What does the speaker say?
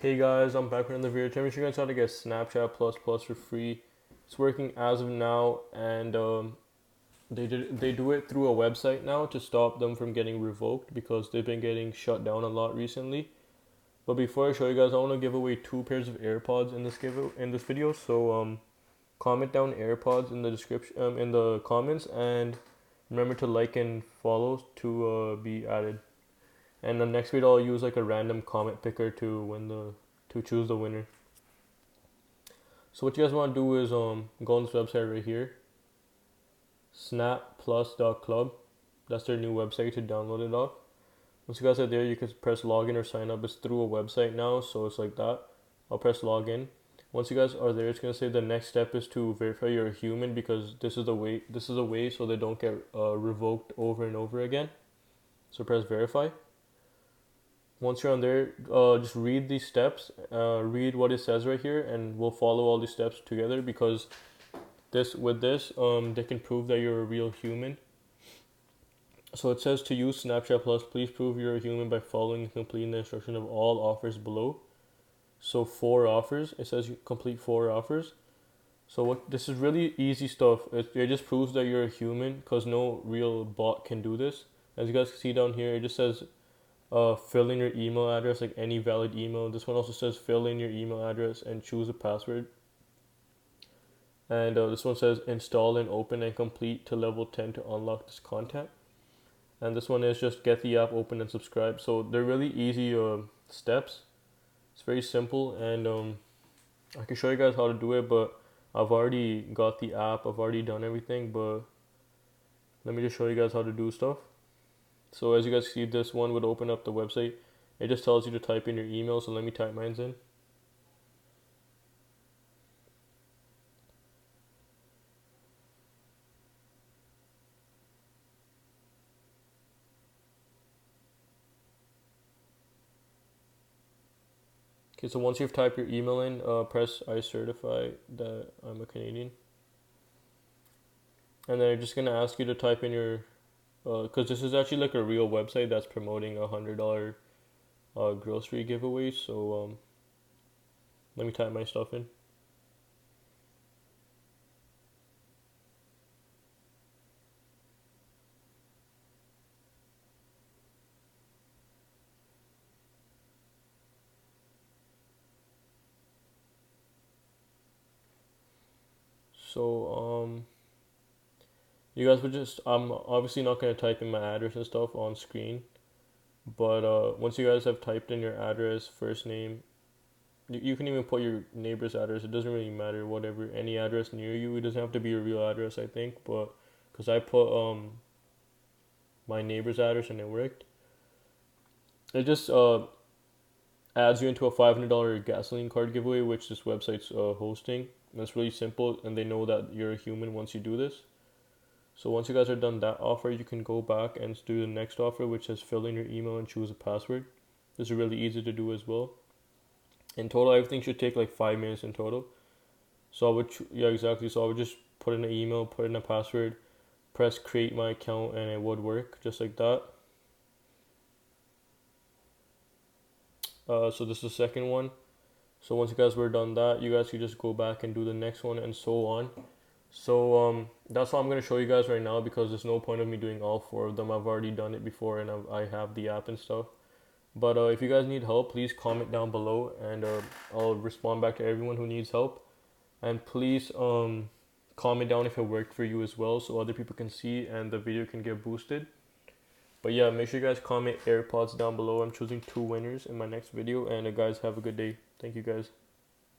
Hey guys, I'm back with another video. Tell me, you guys how to get Snapchat Plus Plus for free. It's working as of now, and they do it through a website now to stop them from getting revoked because they've been getting shut down a lot recently. But before I show you guys, I want to give away 2 pairs of AirPods in this video. So comment down AirPods in the description in the comments, and remember to like and follow to be added. And the next video I'll use like a random comment picker to choose the winner. So what you guys want to do is go on this website right here, snapplus.club. That's their new website to download it off. Once you guys are there, you can press login or sign up. It's through a website now, so it's like that. I'll press login. Once you guys are there, it's gonna say the next step is to verify you're a human, because this is the way. This is a way so they don't get revoked over and over again. So press verify. Once you're on there, just read these steps, read what it says right here, and we'll follow all these steps together, because they can prove that you're a real human. So it says, to use Snapchat Plus, please prove you're a human by following and completing the instruction of all offers below. So 4 offers. It says you complete 4 offers. So this is really easy stuff. It just proves that you're a human, because no real bot can do this. As you guys can see down here, it just says fill in your email address, like any valid email. This one also says fill in your email address and choose a password. And this one says install and open and complete to level 10 to unlock this content. And this one is just get the app, open and subscribe. So they're really easy steps. It's very simple, and I can show you guys how to do it, but I've already got the app, I've already done everything, but let me just show you guys how to do stuff. So as you guys see, this one would open up the website. It just tells you to type in your email, so let me type mine in. Okay, so once you've typed your email in, press I certify that I'm a Canadian. And then they're just gonna ask you to type in your, because this is actually like a real website that's promoting $100 grocery giveaway. So let me type my stuff in. So you guys would just, I'm obviously not gonna type in my address and stuff on screen, but once you guys have typed in your address, first name, you can even put your neighbor's address. It doesn't really matter, whatever, any address near you. It doesn't have to be your real address, I think, but because I put my neighbor's address and it worked. It just adds you into a $500 gasoline card giveaway, which this website's hosting. And it's really simple, and they know that you're a human once you do this. So once you guys are done that offer, you can go back and do the next offer, which says fill in your email and choose a password. This is really easy to do as well. In total, everything should take like 5 minutes in total. So I would, yeah, exactly. So I would just put in an email, put in a password, press create my account, and it would work just like that. So this is the second one. So once you guys were done that, you guys could just go back and do the next one, and so on. So that's what I'm going to show you guys right now, because there's no point of me doing all 4 of them. I've already done it before, and I have the app and stuff. But if you guys need help, please comment down below, and I'll respond back to everyone who needs help. And please comment down if it worked for you as well, so other people can see and the video can get boosted. But yeah, make sure you guys comment AirPods down below. I'm choosing 2 winners in my next video, and guys, have a good day. Thank you guys.